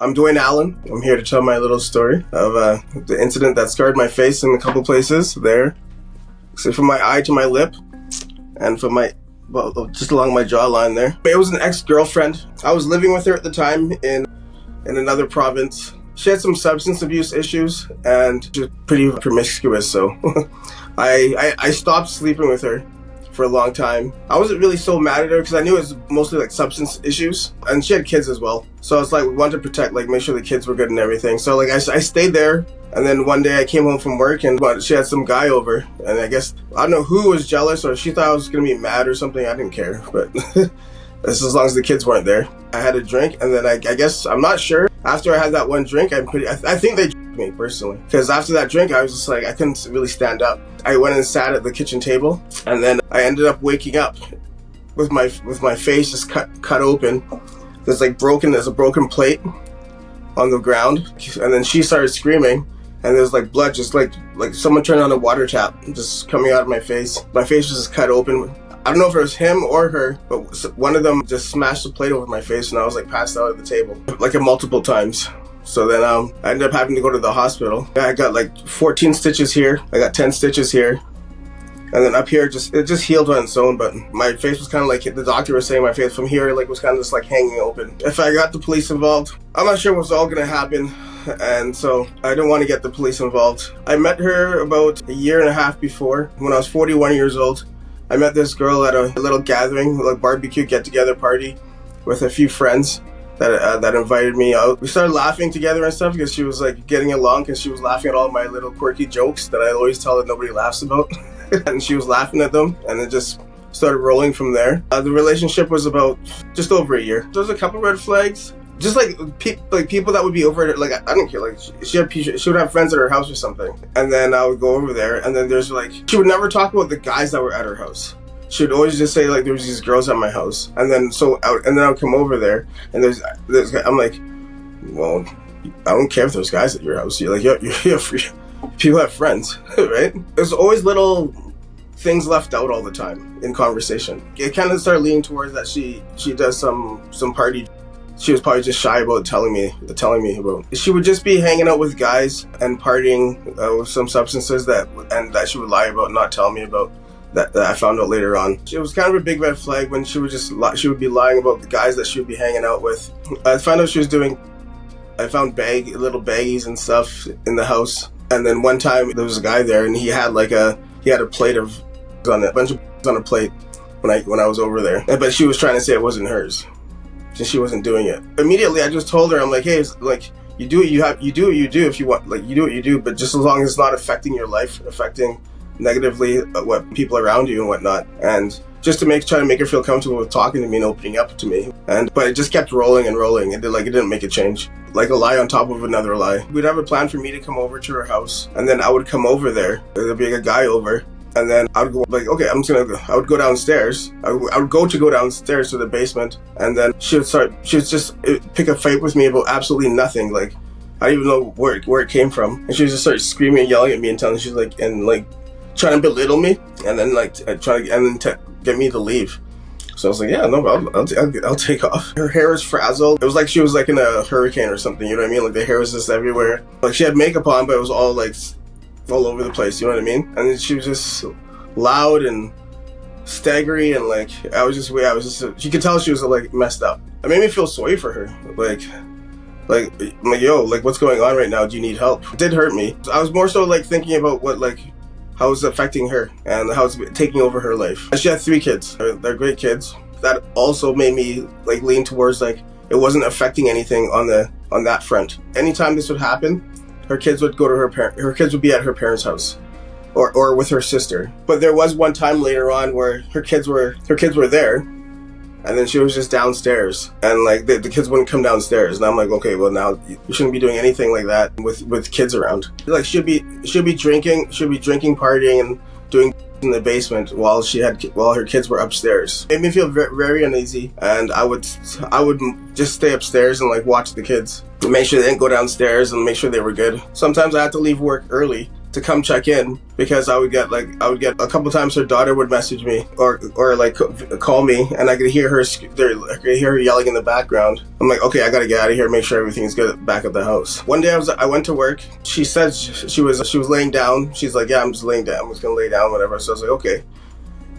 I'm Duane Allen. I'm here to tell my little story of the incident that scarred my face in a couple places there. So from my eye to my lip and from just along my jawline there. It was an ex-girlfriend. I was living with her at the time in another province. She had some substance abuse issues and she was pretty promiscuous, so I stopped sleeping with her for a long time. I wasn't really so mad at her because I knew it was mostly like substance issues, and she had kids as well. So it's like we wanted to protect, like make sure the kids were good and everything. So like I stayed there, and then one day I came home from work and she had some guy over, and I guess I don't know who was jealous or she thought I was gonna be mad or something. I didn't care, but as long as the kids weren't there. I had a drink, and then I guess I'm not sure. After I had that one drink, I think they me personally, because after that drink I was just like I couldn't really stand up. I went and sat at the kitchen table, and then I ended up waking up with my face just cut open. There's a broken plate on the ground, and then she started screaming, and there's like blood just like someone turned on a water tap just coming out of my face. My face was just cut open. I don't know if it was him or her, but one of them just smashed the plate over my face, and I was like passed out at the table like multiple times. So then I ended up having to go to the hospital. I got like 14 stitches here. I got 10 stitches here. And then up here, it just healed on its own, but my face was kind of like, the doctor was saying my face from here like was kind of just like hanging open. If I got the police involved, I'm not sure what's all gonna happen. And so I don't want to get the police involved. I met her about a year and a half before, when I was 41 years old. I met this girl at a little gathering, like barbecue get-together party with a few friends that invited me out. We started laughing together and stuff because she was like getting along, because she was laughing at all my little quirky jokes that I always tell that nobody laughs about. And she was laughing at them, and it just started rolling from there. The relationship was about just over a year. There was a couple red flags. Just like people that would be over, like I don't care, like she would have friends at her house or something, and then I would go over there, and then there's like, she would never talk about the guys that were at her house. She would always just say like there was these girls at my house, and then I would come over there, and there's I'm like, well, I don't care if there's guys at your house. You're like, you're free. People have friends, right? There's always little things left out all the time in conversation. It kind of started leaning towards that she does some party. She was probably just shy about telling me about. She would just be hanging out with guys and partying with some substances that she would lie about, not tell me about. That I found out later on. It was kind of a big red flag when she would be lying about the guys that she would be hanging out with. I found out I found little baggies and stuff in the house. And then one time there was a guy there, and he had a plate of on a bunch of on a plate when I was over there. But she was trying to say it wasn't hers, since she wasn't doing it. Immediately I just told her, I'm like, hey, it's like you do what you do if you want, like you do what you do, but just as long as it's not affecting your life, affecting negatively what people around you and whatnot, and just to try to make her feel comfortable with talking to me and opening up to me. But it just kept rolling and rolling. It didn't make a change. Like a lie on top of another lie. We'd have a plan for me to come over to her house, and then I would come over there. There'd be a guy over, and then I would go like, okay, I'm just gonna go. I would go downstairs. I would go downstairs to the basement, and then she would just pick a fight with me about absolutely nothing. Like I don't even know where it came from, and she would just start screaming and yelling at me and trying to belittle me, and then get me to leave. So I was like, yeah, no, I'll take off. Her hair was frazzled. It was like she was like in a hurricane or something, you know what I mean? Like the hair was just everywhere. Like she had makeup on, but it was all like all over the place, you know what I mean? And then she was just loud and staggery, and like you could tell she was like messed up. It made me feel sorry for her. Like yo, like what's going on right now? Do you need help? It did hurt me. I was more so like thinking about how it's affecting her and how it's taking over her life. She had 3 kids. They're great kids. That also made me like lean towards like it wasn't affecting anything on that front. Anytime this would happen, her kids would go to her kids would be at her parents' house or with her sister. But there was one time later on where her kids were there, and then she was just downstairs, and like the kids wouldn't come downstairs, and I'm like, okay, well now you shouldn't be doing anything like that with kids around. Like she'd be drinking, partying, and doing in the basement while her kids were upstairs. It made me feel very, very uneasy, and I would just stay upstairs and like watch the kids, make sure they didn't go downstairs, and make sure they were good. Sometimes I had to leave work early to come check in, because I would get a couple times her daughter would message me or like call me, and I could hear her yelling in the background. I'm like, okay, I gotta get out of here, make sure everything's good back at the house. One day I went to work. She said she was laying down. She's like, yeah, I'm just laying down. I'm just gonna lay down, whatever. So I was like, okay.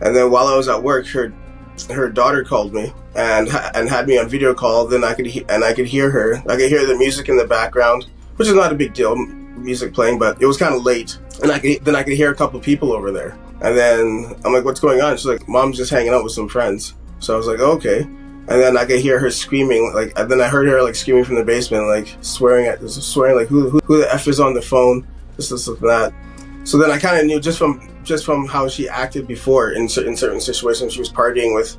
And then while I was at work, her daughter called me and had me on video call. Then I could hear her. I could hear the music in the background, which is not a big deal, music playing, but it was kind of late. And I could hear a couple people over there. And then I'm like, what's going on? She's like, Mom's just hanging out with some friends. So I was like, okay. And then I could hear her screaming, and then I heard her screaming from the basement, swearing like, who the F is on the phone, this and that. So then I kind of knew just from how she acted before in certain situations, she was partying with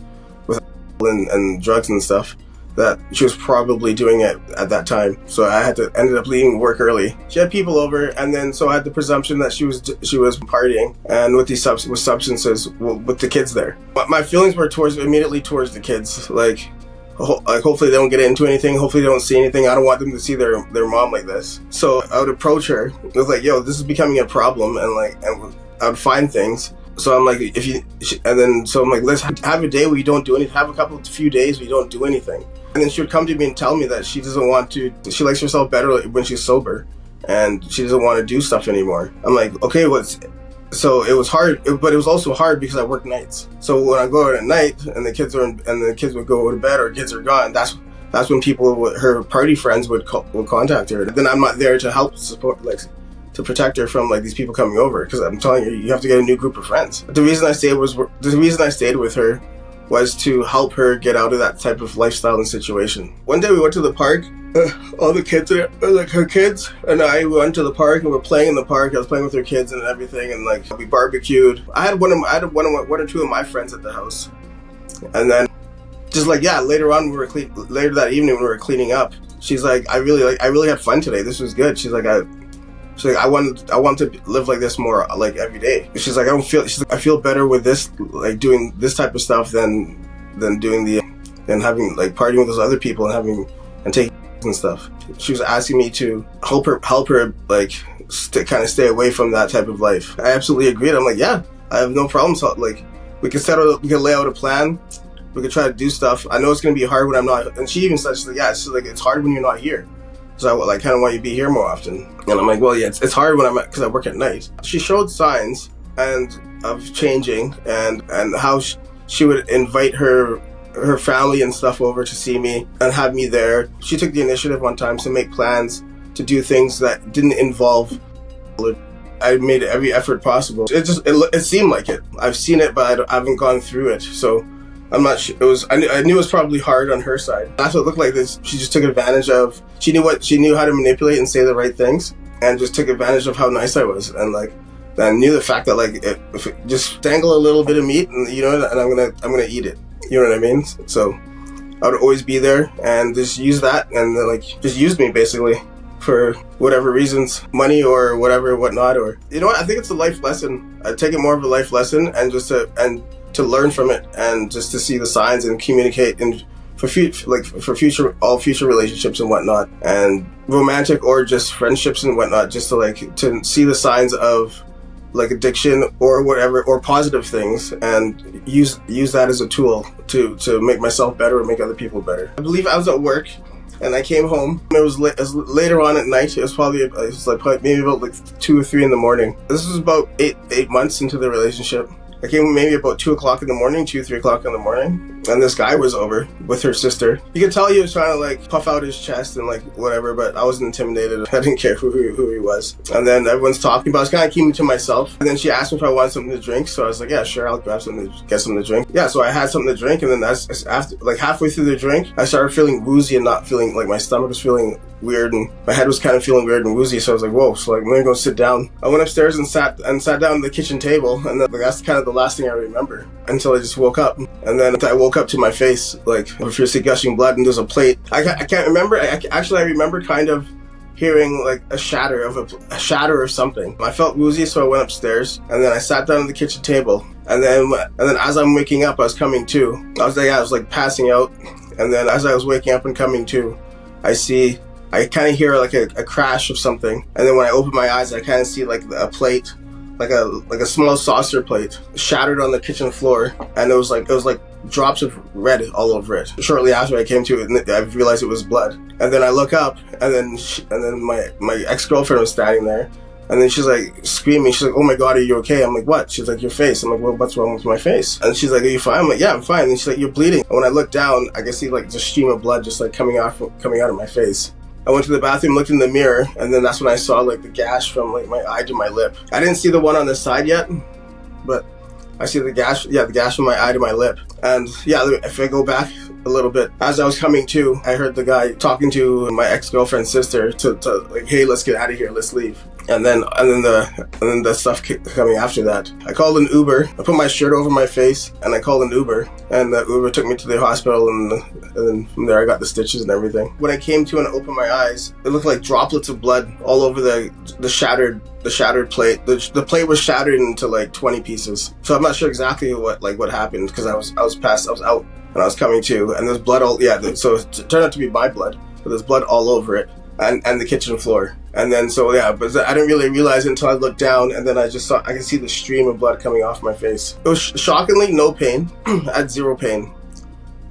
and drugs and stuff, that she was probably doing it at that time. So I ended up leaving work early. She had people over, and then so I had the presumption that she was partying and with these substances with the kids there. But my feelings were immediately towards the kids, hopefully they don't get into anything, hopefully they don't see anything. I don't want them to see their mom like this. So I would approach her. It was like, yo, this is becoming a problem, and I would find things. So I'm like, I'm like, let's have a day where you don't do anything. Have a few days where you don't do anything. And then she would come to me and tell me that she doesn't want to. She likes herself better when she's sober, and she doesn't want to do stuff anymore. I'm like, okay, so it was hard, but it was also hard because I work nights. So when I go out at night and the kids would go to bed or kids are gone, that's when her party friends would contact her. Then I'm not there to help support, to protect her from these people coming over, because I'm telling you have to get a new group of friends. The reason I stayed with her was to help her get out of that type of lifestyle and situation. One day we went to the park. All the kids, her kids and I went to the park and we're playing in the park. I was playing with her kids and everything, and we barbecued. I had one or two of my friends at the house, and then later that evening when we were cleaning up, she's like, I really had fun today. This was good. She's like, I want to live like this more, every day. She's like, I feel better with this, doing this type of stuff than having partying with those other people and taking and stuff. She was asking me to help her kind of stay away from that type of life. I absolutely agreed. I'm like, yeah, I have no problem. So we could lay out a plan. We could try to do stuff. I know it's going to be hard when I'm not. And she even said, she's like, yeah, it's hard when you're not here. So I kind of want you to be here more often. And I'm like, well, yeah, it's hard when because I work at night. She showed signs of changing, and how she would invite her family and stuff over to see me and have me there. She took the initiative one time to make plans to do things that didn't involve. I made every effort possible. It seemed like it. I've seen it, but I haven't gone through it. So I'm not sure. I knew it was probably hard on her side. That's what it looked like. She just took advantage of. She knew how to manipulate and say the right things, and just took advantage of how nice I was, and I knew the fact that if it just dangle a little bit of meat, and and I'm gonna eat it. You know what I mean? So I would always be there and just use that, and just use me basically for whatever reasons, money or whatnot, or I think it's a life lesson. I take it more of a life lesson, and just to learn from it, and just to see the signs and communicate for future relationships and whatnot, and romantic or just friendships and whatnot, just to see the signs of addiction or whatever, or positive things, and use that as a tool to make myself better or make other people better. I believe I was at work and I came home. It was later on at night. It was probably maybe about 2 or 3 in the morning. This was about eight months into the relationship. I came maybe about 2 o'clock in the morning, 3 o'clock in the morning, and this guy was over with her sister. You could tell he was trying to puff out his chest and whatever, but I wasn't intimidated. I didn't care who he was. And then everyone's talking, but I was kind of keeping to myself. And then she asked me if I wanted something to drink, so I was like, yeah, sure, I'll get something to drink. Yeah, so I had something to drink, and then after halfway through the drink, I started feeling woozy and not feeling my stomach was feeling weird, and my head was kind of feeling weird and woozy. So I was like, whoa, so I'm gonna go sit down. I went upstairs and sat down at the kitchen table, and then that's kind of the last thing I remember until I just woke up. And then I woke up to my face profusely gushing blood, and there's a plate. I can't remember. I remember kind of hearing a shatter of something. I felt woozy, so I went upstairs, and then I sat down at the kitchen table, and then as I'm waking up, I was coming to. I was passing out, and then as I was waking up and coming to, I see I kind of hear like a crash of something, and then when I open my eyes, I kind of see like a plate, like a small saucer plate, shattered on the kitchen floor, and it was like drops of red all over it. Shortly after I came to it, I realized it was blood, and then I look up, and then my ex-girlfriend was standing there. And then she's like screaming. She's like, "Oh my God, are you okay?" I'm like, "What?" She's like, "Your face." I'm like, "Well, what's wrong with my face?" And she's like, "Are you fine?" I'm like, "Yeah, I'm fine." And she's like, "You're bleeding." And when I look down, I can see like the stream of blood just like coming out of my face. I went to the bathroom, looked in the mirror, and then that's when I saw like the gash from like my eye to my lip. I didn't see the one on the side yet, but I see the gash. Yeah, the gash from my eye to my lip. And yeah, if I go back a little bit, as I was coming to, I heard the guy talking to my ex-girlfriend's sister to like, "Hey, let's get out of here, let's leave." And then the stuff coming after that. I called an Uber. I put my shirt over my face and I called an Uber, and the Uber took me to the hospital, and then from there I got the stitches and everything. When I came to and opened my eyes, it looked like droplets of blood all over the shattered plate. The plate was shattered into like 20 pieces. So I'm not sure exactly what happened, because I was out and I was coming to, and there's blood so it turned out to be my blood, but there's blood all over it. And the kitchen floor. And then, but I didn't really realize it until I looked down, and then I could see the stream of blood coming off my face. It was shockingly no pain. I had zero pain.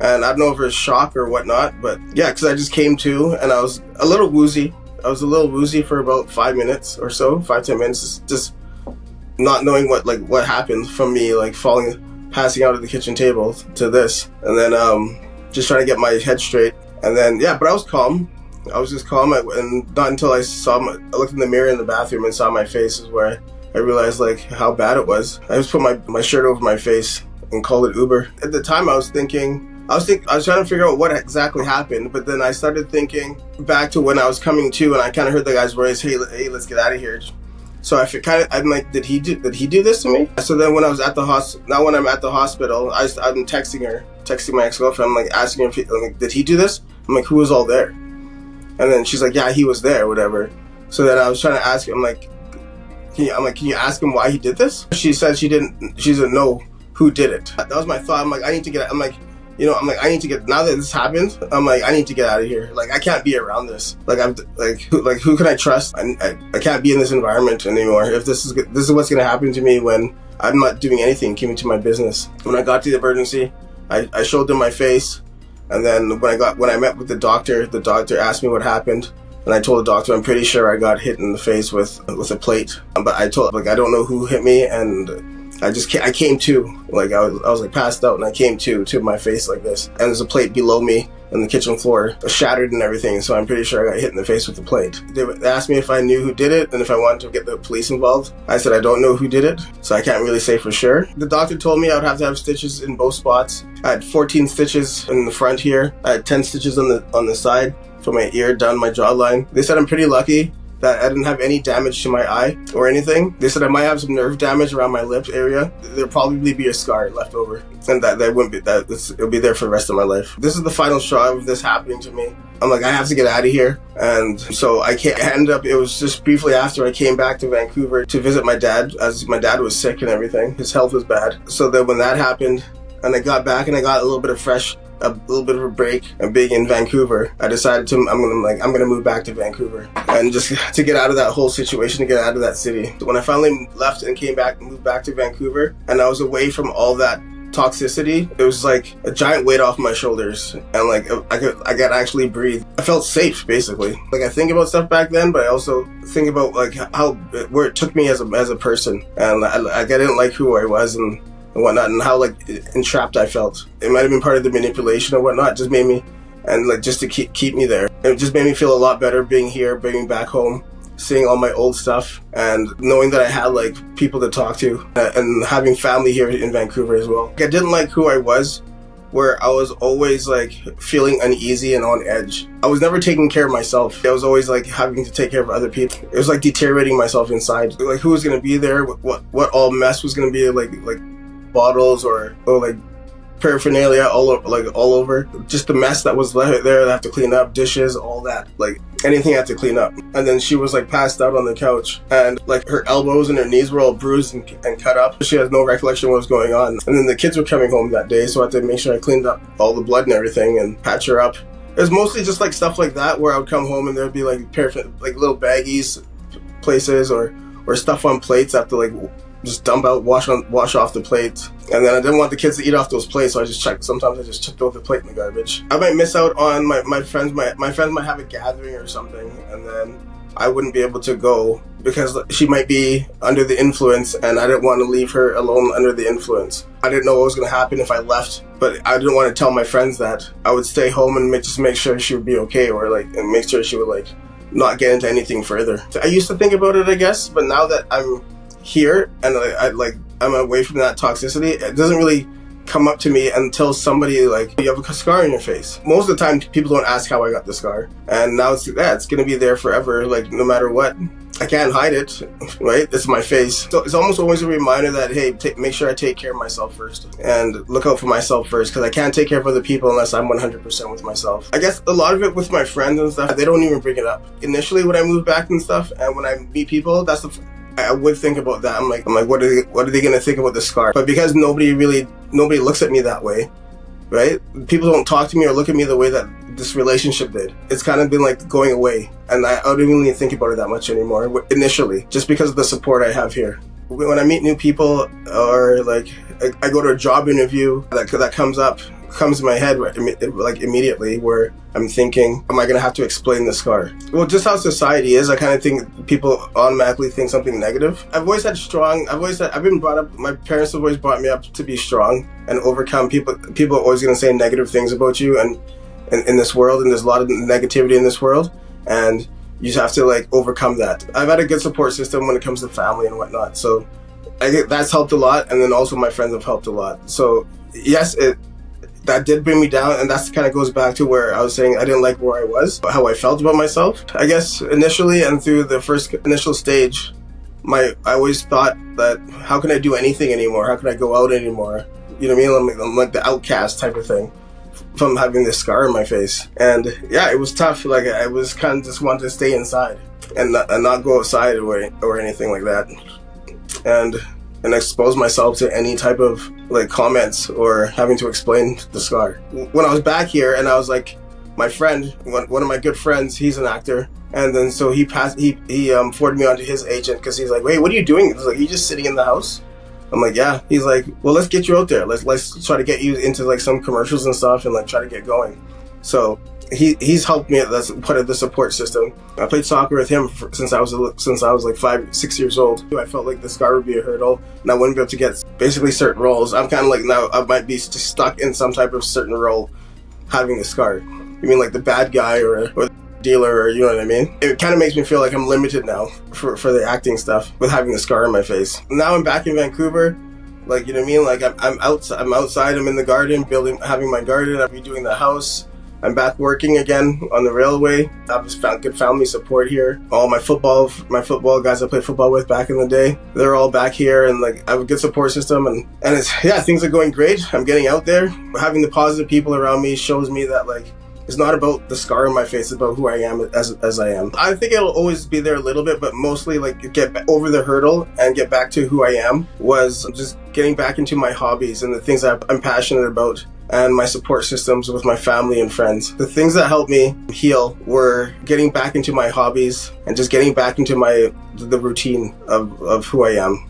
And I don't know if it was shock or whatnot, but yeah, because I just came to, and I was a little woozy. I was a little woozy for about 5 minutes or so, 5-10 minutes, just not knowing what happened from me, like passing out of the kitchen table to this. And then just trying to get my head straight. And then, yeah, but I was calm. I was just calm, and not until I looked in the mirror in the bathroom and saw my face is where I realized like how bad it was. I just put my shirt over my face and called it Uber. At the time I was trying to figure out what exactly happened, but then I started thinking back to when I was coming to, and I kind of heard the guy's voice, hey, let's get out of here. So I'm like, did he do this to me? So then when I was at the now when I'm at the hospital, I'm texting my ex-girlfriend, I'm like asking her, I'm like, did he do this? I'm like, who was all there? And then she's like, yeah, he was there, whatever. So then I was trying to ask him, like, can you ask him why he did this? She said she didn't know who did it. That was my thought. I'm like, I need to get, I need to get, now that this happened, I'm like, I need to get out of here. Like, I can't be around this. Like, who can I trust? I can't be in this environment anymore. If this is what's going to happen to me when I'm not doing anything, keeping to my business. When I got to the emergency, I showed them my face. And then when I met with the doctor asked me what happened, and I told the doctor I'm pretty sure I got hit in the face with a plate. But I told I don't know who hit me, and I came to, like I was like passed out, and I came to my face like this, and there's a plate below me on the kitchen floor, shattered and everything. So I'm pretty sure I got hit in the face with the plate. They asked me if I knew who did it and if I wanted to get the police involved. I said I don't know who did it, so I can't really say for sure. The doctor told me I would have to have stitches in both spots. I had 14 stitches in the front here. I had 10 stitches on the side from my ear down my jawline. They said I'm pretty lucky that I didn't have any damage to my eye or anything. They said I might have some nerve damage around my lip area. There'll probably be a scar left over, and that wouldn't be it'll be there for the rest of my life. This is the final straw of this happening to me. I'm like, I have to get out of here, and so I can't. It was just briefly after I came back to Vancouver to visit my dad, as my dad was sick and everything. His health was bad. So then when that happened, and I got back and I got a little bit of a break and being in Vancouver, I decided I'm gonna move back to Vancouver, and just to get out of that whole situation, to get out of that city. So when I finally left and moved back to Vancouver, and I was away from all that toxicity, it was like a giant weight off my shoulders, and like I could actually breathe. I felt safe, basically. Like, I think about stuff back then, but I also think about like where it took me as a person, and I didn't like who I was and whatnot, and how like entrapped I felt. It might have been part of the manipulation or whatnot. It just made me, and like just to keep me there. It just made me feel a lot better being here, being back home, seeing all my old stuff, and knowing that I had like people to talk to, and having family here in Vancouver as well. I didn't like who I was, where I was always like feeling uneasy and on edge. I was never taking care of myself. I was always like having to take care of other people. It was like deteriorating myself inside. Like, who was gonna be there? What all mess was gonna be like bottles or like paraphernalia all over. Just the mess that was there that I have to clean up, dishes, all that, like anything I had to clean up. And then she was like passed out on the couch, and like her elbows and her knees were all bruised and cut up. She has no recollection of what was going on. And then the kids were coming home that day, so I had to make sure I cleaned up all the blood and everything and patch her up. It was mostly just like stuff like that, where I would come home and there'd be like like little baggies places or stuff on plates I have to like just dump out, wash off the plate. And then I didn't want the kids to eat off those plates, so sometimes I just throw the plate in the garbage. I might miss out on my friends might have a gathering or something, and then I wouldn't be able to go because she might be under the influence, and I didn't want to leave her alone under the influence. I didn't know what was going to happen if I left, but I didn't want to tell my friends that. I would stay home and just make sure she would be okay, or like, and make sure she would like not get into anything further. I used to think about it, I guess, but now that I'm here and I'm away from that toxicity, it doesn't really come up to me until somebody like, you have a scar on your face. Most of the time people don't ask how I got the scar, and now it's gonna be there forever, like no matter what. I can't hide it, right? It's my face. So it's almost always a reminder that, hey, make sure I take care of myself first and look out for myself first, because I can't take care of other people unless I'm 100% with myself. I guess a lot of it with my friends and stuff, they don't even bring it up. Initially when I moved back and stuff, and when I meet people, I would think about that. I'm like, what are they gonna think about the scar? But because nobody looks at me that way, right? People don't talk to me or look at me the way that this relationship did. It's kind of been like going away, and I don't even really think about it that much anymore initially, just because of the support I have here. When I meet new people, or like I go to a job interview, that comes in my head like immediately, where I'm thinking, am I going to have to explain the scar? Well, just how society is, I kind of think people automatically think something negative. I've been brought up, my parents have always brought me up to be strong and overcome. People are always going to say negative things about you and in this world, and there's a lot of negativity in this world, and you just have to like overcome that. I've had a good support system when it comes to family and whatnot, so I think that's helped a lot, and then also my friends have helped a lot. So yes, that did bring me down, and that kind of goes back to where I was saying I didn't like where I was, how I felt about myself. I guess initially and through the first initial stage, I always thought that, how can I do anything anymore? How can I go out anymore? You know what I mean? I'm like the outcast type of thing from having this scar on my face. And yeah, it was tough. Like I was kind of just wanted to stay inside and not go outside or anything like that. And expose myself to any type of like comments or having to explain the scar. When I was back here, and I was like, my friend, one of my good friends, he's an actor, and then so he forwarded me onto his agent, because he's like, wait, what are you doing? He's like, you just sitting in the house? I'm like, yeah. He's like, well, let's get you out there. Let's try to get you into like some commercials and stuff, and like try to get going. So he's helped me. That's part of the support system. I played soccer with him since I was like 5-6 years old. I felt like the scar would be a hurdle, and I wouldn't be able to get basically certain roles. I'm kind of like, now I might be just stuck in some type of certain role having the scar. You mean like the bad guy or the dealer, or you know what I mean? It kind of makes me feel like I'm limited now for the acting stuff with having the scar on my face. Now I'm back in Vancouver. Like, you know what I mean? Like I'm outside. I'm in the garden, having my garden. I'm redoing the house. I'm back working again on the railway. I've just found good family support here. All my football guys I played football with back in the day, they're all back here, and like I have a good support system, and things are going great. I'm getting out there. Having the positive people around me shows me that like it's not about the scar on my face, it's about who I am as I am. I think it'll always be there a little bit, but mostly like get over the hurdle and get back to who I am was just getting back into my hobbies and the things that I'm passionate about, and my support systems with my family and friends. The things that helped me heal were getting back into my hobbies and just getting back into the routine of who I am.